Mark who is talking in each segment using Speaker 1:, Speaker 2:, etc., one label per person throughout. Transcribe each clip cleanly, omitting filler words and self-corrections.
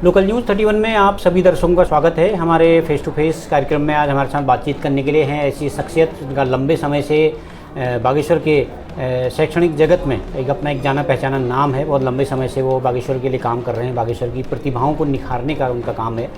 Speaker 1: Local news 31 में आप सभी दर्शकों का स्वागत है। हमारे फेस टू फेस कार्यक्रम में आज हमारे साथ बातचीत करने के लिए हैं ऐसी शख्सियत जिनका लंबे समय से बागेश्वर के शैक्षणिक जगत में एक जाना पहचाना नाम है। बहुत लंबे समय से वो बागेश्वर के लिए काम कर रहे हैं। बागेश्वर की प्रतिभाओं को निखारने का उनका काम है।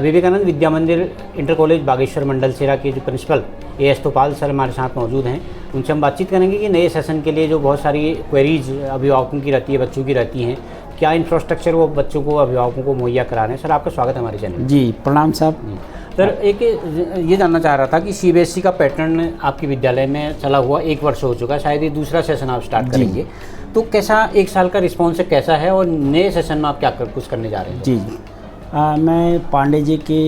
Speaker 1: विवेकानंद विद्या मंदिर इंटर कॉलेज बागेश्वर मंडल सेरा के जो प्रिंसिपल एएस तोपाल सर हमारे साथ मौजूद हैं। उनसे हम बातचीत करेंगे कि नए सेशन के लिए जो बहुत सारी क्वेरीज अभिभावकों की रहती है, बच्चों की रहती हैं, क्या इंफ्रास्ट्रक्चर वो बच्चों को अभिभावकों को मुहैया करा रहे हैं। सर आपका स्वागत है हमारे चैनल।
Speaker 2: जी प्रणाम साहब।
Speaker 1: सर एक ये जानना चाह रहा था कि सीबीएसई का पैटर्न आपके विद्यालय में चला हुआ 1 वर्ष हो चुका है, शायद ये दूसरा सेशन आप स्टार्ट करेंगे, तो कैसा 1 साल का रिस्पॉन्स कैसा है और नए सेशन में आप क्या कुछ करने जा रहे हैं?
Speaker 2: जी मैं पांडे जी के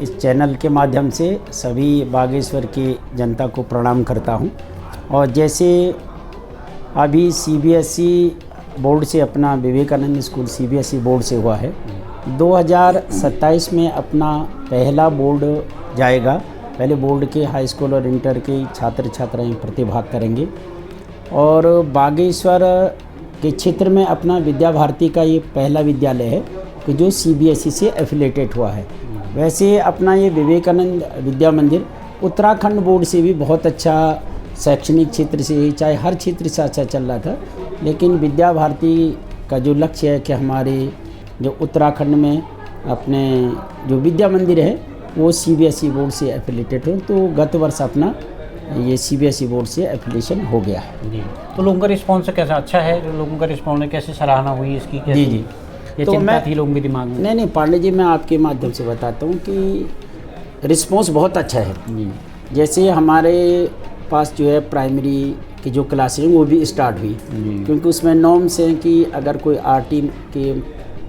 Speaker 2: इस चैनल के माध्यम से सभी बागेश्वर की जनता को प्रणाम करता हूं। और जैसे अभी सीबीएसई बोर्ड से अपना विवेकानंद स्कूल सीबीएसई बोर्ड से हुआ है, 2027 में अपना पहला बोर्ड जाएगा। पहले बोर्ड के हाई स्कूल और इंटर के छात्र छात्राएं प्रतिभाग करेंगे और बागेश्वर के क्षेत्र में अपना विद्या भारती का ये पहला विद्यालय है कि जो सीबीएसई से एफिलेटेड हुआ है। वैसे अपना ये विवेकानंद विद्या मंदिर उत्तराखंड बोर्ड से भी बहुत अच्छा शैक्षणिक क्षेत्र से चाहे हर क्षेत्र से अच्छा चल रहा था, लेकिन विद्या भारती का जो लक्ष्य है कि हमारे जो उत्तराखंड में अपने जो विद्या मंदिर है वो सीबीएसई बोर्ड से एफिलेटेड हो, तो गत वर्ष अपना ये सीबीएसई बोर्ड से एफिलेशन हो गया है।
Speaker 1: जी, तो लोगों का रिस्पॉन्स कैसा अच्छा है? लोगों का रिस्पॉन्स ने कैसे सराहना हुई इसकी?
Speaker 2: जी जी,
Speaker 1: ये तो मैं थी लोगों के दिमाग में।
Speaker 2: नहीं पांडे जी, मैं आपके माध्यम से बताता हूँ कि रिस्पॉन्स बहुत अच्छा है। जैसे हमारे पास जो है प्राइमरी की जो क्लासें वो भी स्टार्ट हुई, क्योंकि उसमें नॉर्म्स हैं कि अगर कोई आरटी के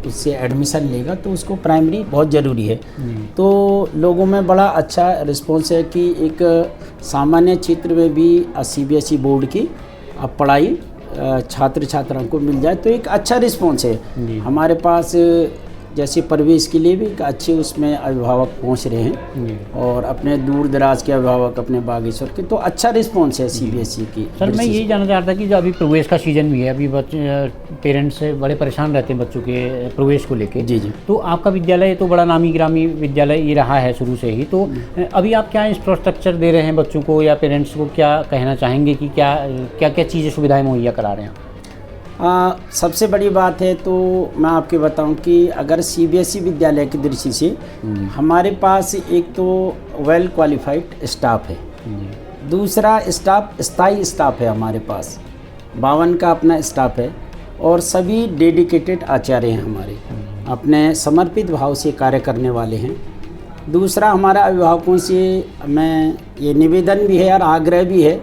Speaker 2: उससे एडमिशन लेगा तो उसको प्राइमरी बहुत ज़रूरी है। तो लोगों में बड़ा अच्छा रिस्पॉन्स है कि एक सामान्य क्षेत्र में भी सीबीएसई बोर्ड की पढ़ाई छात्र छात्राओं को मिल जाए तो एक अच्छा रिस्पॉन्स है। हमारे पास जैसे प्रवेश के लिए भी अच्छे उसमें अभिभावक पहुंच रहे हैं और अपने दूर दराज के अभिभावक अपने बागेश्वर के, तो अच्छा रिस्पॉन्स है सीबीएसई की।
Speaker 1: सर मैं यही जानना चाह रहा था कि जो अभी प्रवेश का सीजन भी है, अभी बच्चे पेरेंट्स बड़े परेशान रहते हैं बच्चों के प्रवेश को लेके।
Speaker 2: जी जी, तो
Speaker 1: आपका विद्यालय तो बड़ा नामी ग्रामी विद्यालय ये रहा है शुरू से ही, तो अभी आप क्या इंफ्रास्ट्रक्चर दे रहे हैं बच्चों को या पेरेंट्स को? क्या कहना चाहेंगे कि क्या क्या क्या चीज़ें सुविधाएँ मुहैया करा रहे हैं?
Speaker 2: सबसे बड़ी बात है तो मैं आपके बताऊं कि अगर सीबीएसई विद्यालय की दृष्टि से हमारे पास एक तो वेल क्वालिफाइड स्टाफ है, दूसरा स्टाफ स्थायी स्टाफ है हमारे पास 52 का अपना स्टाफ है और सभी डेडिकेटेड आचार्य हैं हमारे, अपने समर्पित भाव से कार्य करने वाले हैं। दूसरा हमारा अभिभावकों से मैं ये निवेदन भी है और आग्रह भी है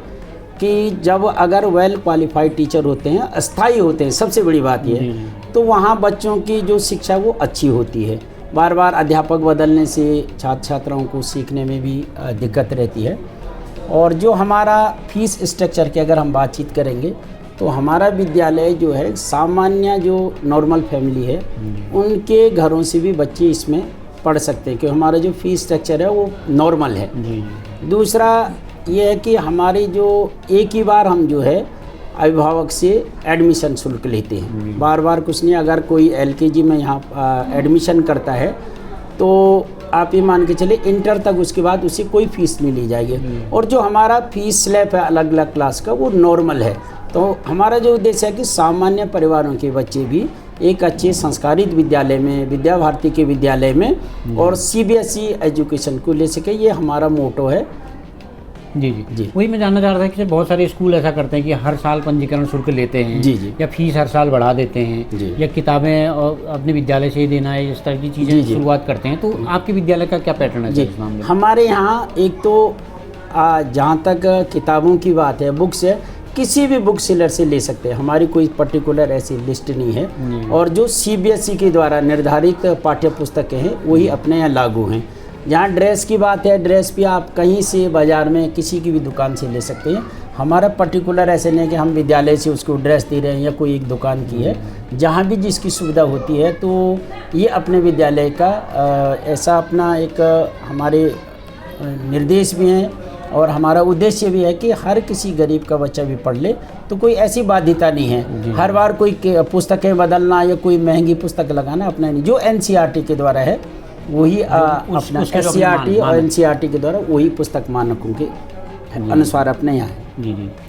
Speaker 2: कि जब अगर वेल क्वालिफाइड टीचर होते हैं, अस्थायी होते हैं, सबसे बड़ी बात ये है, तो वहाँ बच्चों की जो शिक्षा वो अच्छी होती है। बार बार अध्यापक बदलने से छात्र छात्राओं को सीखने में भी दिक्कत रहती है। और जो हमारा फीस स्ट्रक्चर की अगर हम बातचीत करेंगे तो हमारा विद्यालय जो है सामान्य जो नॉर्मल फैमिली है उनके घरों से भी बच्चे इसमें पढ़ सकते हैं, क्योंकि हमारा जो फीस स्ट्रक्चर है वो नॉर्मल है। दूसरा ये है कि हमारी जो एक ही बार हम जो है अभिभावक से एडमिशन शुल्क लेते हैं, बार बार कुछ नहीं। अगर कोई एलकेजी में यहाँ एडमिशन करता है तो आप ये मान के चले इंटर तक, उसके बाद उसे कोई फीस नहीं ली जाएगी। और जो हमारा फीस स्लैब है अलग अलग क्लास का वो नॉर्मल है। तो हमारा जो उद्देश्य है कि सामान्य परिवारों के बच्चे भी एक अच्छे संस्कारित विद्यालय में, विद्या भारती के विद्यालय में और सीबीएसई एजुकेशन को ले सके, ये हमारा मोटो है।
Speaker 1: जी जी जी, वही मैं जानना चाह रहा था कि बहुत सारे स्कूल ऐसा करते हैं कि हर साल पंजीकरण शुल्क लेते हैं। जी जी, या फीस हर साल बढ़ा देते हैं, या किताबें अपने विद्यालय से ही देना है, इस तरह की चीज़ें शुरुआत करते हैं। तो आपके विद्यालय का क्या पैटर्न है इस मामले में? हमारे यहाँ एक तो
Speaker 2: जहाँ तक किताबों की बात है, बुक्स है, किसी भी बुक सेलर से ले सकते हैं, हमारी कोई पर्टिकुलर ऐसी लिस्ट नहीं है। और जो सीबीएसई के द्वारा निर्धारित पाठ्य पुस्तकें हैं वही अपने यहाँ लागू हैं। जहाँ ड्रेस की बात है, ड्रेस भी आप कहीं से बाज़ार में किसी की भी दुकान से ले सकते हैं। हमारा पर्टिकुलर ऐसे नहीं कि हम विद्यालय से उसको ड्रेस दे रहे हैं या कोई एक दुकान की है, जहाँ भी जिसकी सुविधा होती है। तो ये अपने विद्यालय का ऐसा अपना एक हमारे निर्देश भी हैं और हमारा उद्देश्य भी है कि हर किसी गरीब का बच्चा भी पढ़ ले, तो कोई ऐसी बाध्यता नहीं है। हर बार कोई पुस्तकें बदलना या कोई महंगी पुस्तक लगाना अपना नहीं, जो एनसीईआरटी के द्वारा है वही अपना एससीईआरटी और एनसीईआरटी के द्वारा वही पुस्तक मानकों के अनुसार अपने यहाँ है।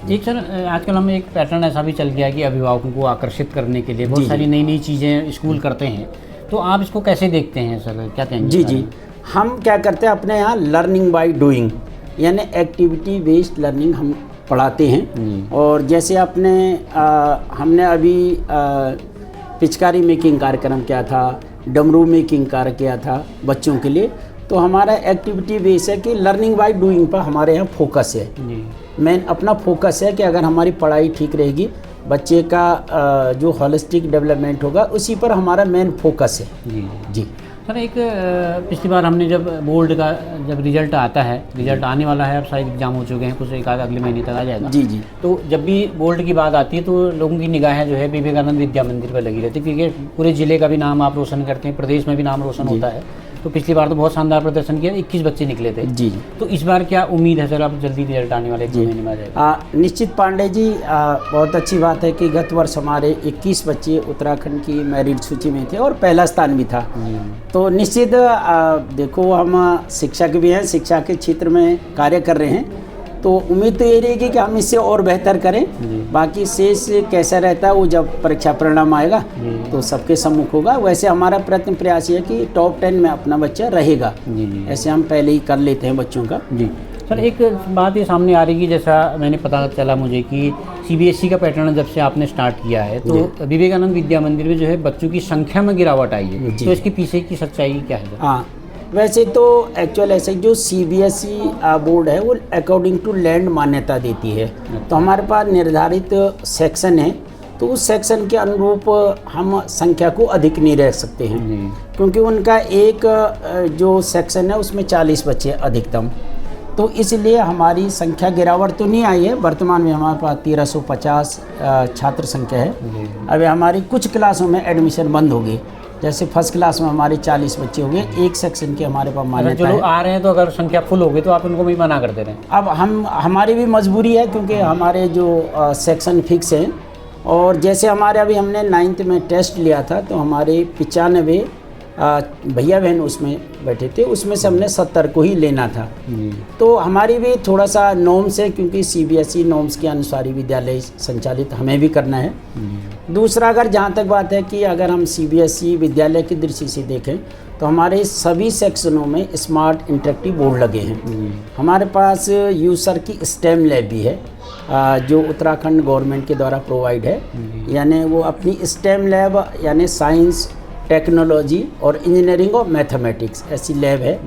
Speaker 1: जी सर, आजकल हमें एक पैटर्न ऐसा भी चल गया है कि अभिभावकों को आकर्षित करने के लिए बहुत सारी नई नई चीज़ें स्कूल करते हैं, तो आप इसको कैसे देखते हैं सर, क्या कहेंगे?
Speaker 2: जी, हम क्या करते हैं अपने यहाँ लर्निंग बाय डूइंग, यानी एक्टिविटी बेस्ड लर्निंग हम पढ़ाते हैं। और जैसे हमने अभी पिचकारी मेकिंग कार्यक्रम किया था, डमरू मेकिंग कार्य किया था बच्चों के लिए, तो हमारा एक्टिविटी बेस है कि लर्निंग बाय डूइंग पर हमारे यहाँ फोकस है। मेन अपना फोकस है कि अगर हमारी पढ़ाई ठीक रहेगी, बच्चे का जो होलिस्टिक डेवलपमेंट होगा, उसी पर हमारा मेन फोकस है। जी
Speaker 1: सर, एक पिछली बार हमने जब बोर्ड का जब रिजल्ट आता है, रिजल्ट आने वाला है, अब शायद एग्जाम हो चुके हैं, कुछ एक आध अगले महीने तक आ जाएगा।
Speaker 2: जी
Speaker 1: तो जब भी बोर्ड की बात आती है तो लोगों की निगाहें जो है विवेकानंद विद्या मंदिर पर लगी रहती है, क्योंकि पूरे ज़िले का भी नाम आप रोशन करते हैं, प्रदेश में भी नाम रोशन होता है। तो पिछली बार तो बहुत शानदार प्रदर्शन किया, 21 बच्चे निकले थे। जी तो इस बार क्या उम्मीद है सर, अब जल्दी रिजल्ट आने वाले 1 महीने में आ जाएगा?
Speaker 2: निश्चित पांडे जी, बहुत अच्छी बात है कि गत वर्ष हमारे 21 बच्चे उत्तराखंड की मेरिट सूची में थे और पहला स्थान भी था। तो निश्चित देखो, हम शिक्षक भी हैं, शिक्षा के क्षेत्र में कार्य कर रहे हैं, तो उम्मीद तो ये रहेगी कि हम इससे और बेहतर करें। बाकी शेष कैसा रहता है वो जब परीक्षा परिणाम आएगा तो सबके सम्मुख होगा। वैसे हमारा प्रयत्न प्रयास है कि टॉप 10 में अपना बच्चा रहेगा। ऐसे हम पहले ही कर लेते हैं बच्चों का। जी
Speaker 1: सर, एक बात ये सामने आ रही कि जैसा मैंने पता चला मुझे कि सीबीएसई का पैटर्न जब से आपने स्टार्ट किया है, तो विवेकानंद विद्या मंदिर में जो है बच्चों की संख्या में गिरावट आई है, तो इसके पीछे की सच्चाई क्या है?
Speaker 2: हाँ, वैसे तो एक्चुअल ऐसे जो सीबीएसई बोर्ड है वो अकॉर्डिंग टू लैंड मान्यता देती है। तो हमारे पास निर्धारित सेक्शन है, तो उस सेक्शन के अनुरूप हम संख्या को अधिक नहीं रख सकते हैं, क्योंकि उनका एक जो सेक्शन है उसमें 40 बच्चे अधिकतम। तो इसलिए हमारी संख्या गिरावट तो नहीं आई है। वर्तमान में हमारे पास 1350 छात्र संख्या है। अभी हमारी कुछ क्लासों में एडमिशन बंद हो गई, जैसे फर्स्ट क्लास में हमारे 40 बच्चे हो गए, एक सेक्शन के हमारे पास मान्यता है।
Speaker 1: आ रहे हैं तो अगर संख्या फुल हो गई तो आप उनको भी मना कर दे रहे हैं?
Speaker 2: अब हमारी भी मजबूरी है, क्योंकि हमारे जो सेक्शन फिक्स हैं। और जैसे हमारे अभी हमने 9th में टेस्ट लिया था, तो हमारे 95 भैया बहन उसमें बैठे थे, उसमें से हमने 70 को ही लेना था। तो हमारी भी थोड़ा सा नॉर्म्स है, क्योंकि सीबीएसई नॉर्म्स के अनुसार ही विद्यालय संचालित हमें भी करना है। दूसरा, अगर जहाँ तक बात है कि अगर हम सीबीएसई विद्यालय की दृष्टि से देखें तो हमारे सभी सेक्शनों में स्मार्ट इंटरेक्टिव बोर्ड लगे हैं। हमारे पास यूसर की स्टेम लैब भी है, जो उत्तराखंड गवर्नमेंट के द्वारा प्रोवाइड है। यानी वो अपनी स्टेम लैब यानी साइंस, टेक्नोलॉजी और इंजीनियरिंग और मैथमेटिक्स ऐसी लैब है।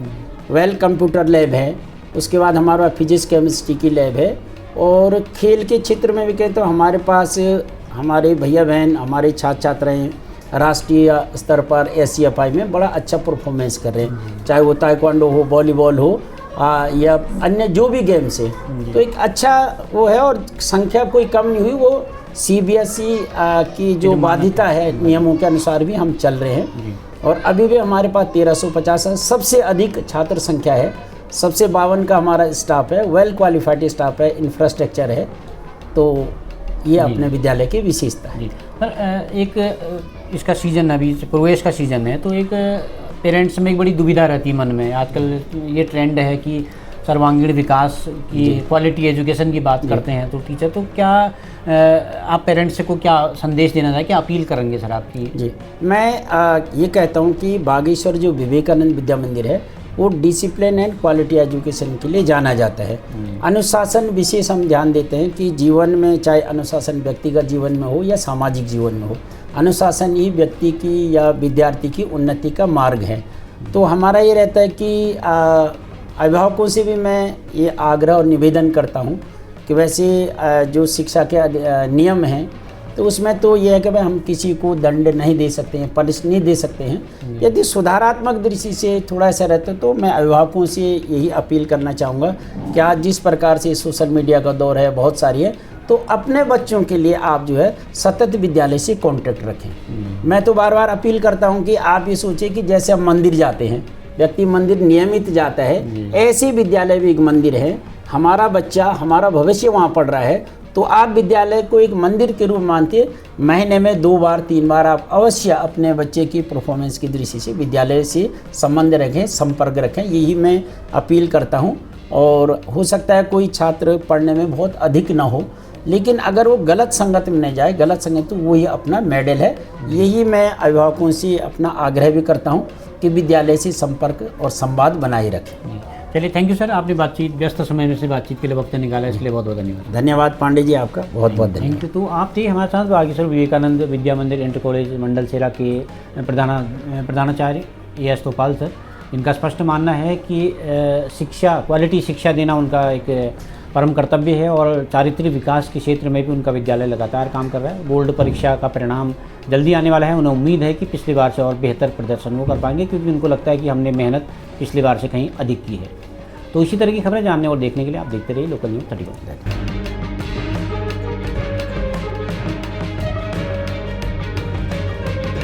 Speaker 2: वेल कंप्यूटर लैब है। उसके बाद हमारा फिजिक्स केमिस्ट्री की लैब है। और खेल के क्षेत्र में भी कहें तो हमारे पास हमारे भैया बहन, हमारे छात्र छात्राएँ राष्ट्रीय स्तर पर एसीएफआई में बड़ा अच्छा परफॉर्मेंस कर रहे हैं, चाहे वो ताइक्वांडो हो, वॉलीबॉल हो या अन्य जो भी गेम्स है। तो एक अच्छा वो है, और संख्या कोई कम नहीं हुई। वो सीबीएसई की जो बाध्यता है नियमों के अनुसार भी हम चल रहे हैं। और अभी भी हमारे पास 1350 सबसे अधिक छात्र संख्या है। सबसे 52 का हमारा स्टाफ है, वेल क्वालिफाइड स्टाफ है, इंफ्रास्ट्रक्चर है। तो ये अपने विद्यालय की विशेषता है।
Speaker 1: सर, एक इसका सीज़न अभी प्रवेश का सीज़न है, तो एक पेरेंट्स में एक बड़ी दुविधा रहती है मन में। आजकल ये ट्रेंड है कि सर्वांगीण विकास की, क्वालिटी एजुकेशन की बात करते हैं, तो टीचर, तो क्या आप पेरेंट्स से को क्या संदेश देना चाहें, क्या अपील करेंगे सर आपकी?
Speaker 2: जी, मैं ये कहता हूँ कि बागेश्वर जो विवेकानंद विद्या मंदिर है वो डिसिप्लिन एंड क्वालिटी एजुकेशन के लिए जाना जाता है। अनुशासन विशेष हम ध्यान देते हैं कि जीवन में, चाहे अनुशासन व्यक्तिगत जीवन में हो या सामाजिक जीवन में हो, अनुशासन ही व्यक्ति की या विद्यार्थी की उन्नति का मार्ग है। तो हमारा ये रहता है कि अभिभावकों से भी मैं ये आग्रह और निवेदन करता हूँ कि वैसे जो शिक्षा के नियम हैं तो उसमें तो ये है कि भाई हम किसी को दंड नहीं दे सकते हैं, पनिश नहीं दे सकते हैं। यदि सुधारात्मक दृष्टि से थोड़ा सा रहता तो मैं अभिभावकों से यही अपील करना चाहूँगा कि आज जिस प्रकार से सोशल मीडिया का दौर है, बहुत सारी है, तो अपने बच्चों के लिए आप जो है सतत विद्यालय से कांटेक्ट रखें। मैं तो बार बार अपील करता हूँ कि आप ये सोचें कि जैसे हम मंदिर जाते हैं, व्यक्ति मंदिर नियमित जाता है, ऐसे विद्यालय भी एक मंदिर है। हमारा बच्चा, हमारा भविष्य वहाँ पढ़ रहा है, तो आप विद्यालय को एक मंदिर के रूप मानते, महीने में 2 बार 3 बार आप अवश्य अपने बच्चे की परफॉर्मेंस की दृष्टि से विद्यालय से संबंध रखें, संपर्क रखें, यही मैं अपील करता हूँ। और हो सकता है कोई छात्र पढ़ने में बहुत अधिक ना हो, लेकिन अगर वो गलत संगत में नहीं जाए, गलत संगत तो वही अपना मेडल है। यही मैं अभिभावकों से अपना आग्रह भी करता हूँ कि विद्यालय से संपर्क और संवाद बनाए रखें।
Speaker 1: चलिए, थैंक यू सर, आपने व्यस्त समय में से बातचीत के लिए वक्त निकाला, इसलिए बहुत बहुत धन्यवाद।
Speaker 2: धन्यवाद पांडे जी, आपका बहुत बहुत धन्यवाद।
Speaker 1: Thank you. तो आप थे हमारे साथ बागेश्वर विवेकानंद विद्या मंदिर इंटर कॉलेज मंडल सेरा के प्रधानाचार्य एस तोपाल सर। इनका स्पष्ट मानना है कि शिक्षा, क्वालिटी शिक्षा देना उनका एक परम कर्तव्य है और चारित्रिक विकास के क्षेत्र में भी उनका विद्यालय लगातार काम कर रहा है। बोर्ड परीक्षा का परिणाम जल्दी आने वाला है। उन्हें उम्मीद है कि पिछली बार से और बेहतर प्रदर्शन वो कर पाएंगे, क्योंकि उनको लगता है कि हमने मेहनत पिछली बार से कहीं अधिक की है। तो इसी तरह की खबरें जानने और देखने के लिए आप देखते रहिए लोकल न्यूज़ 31।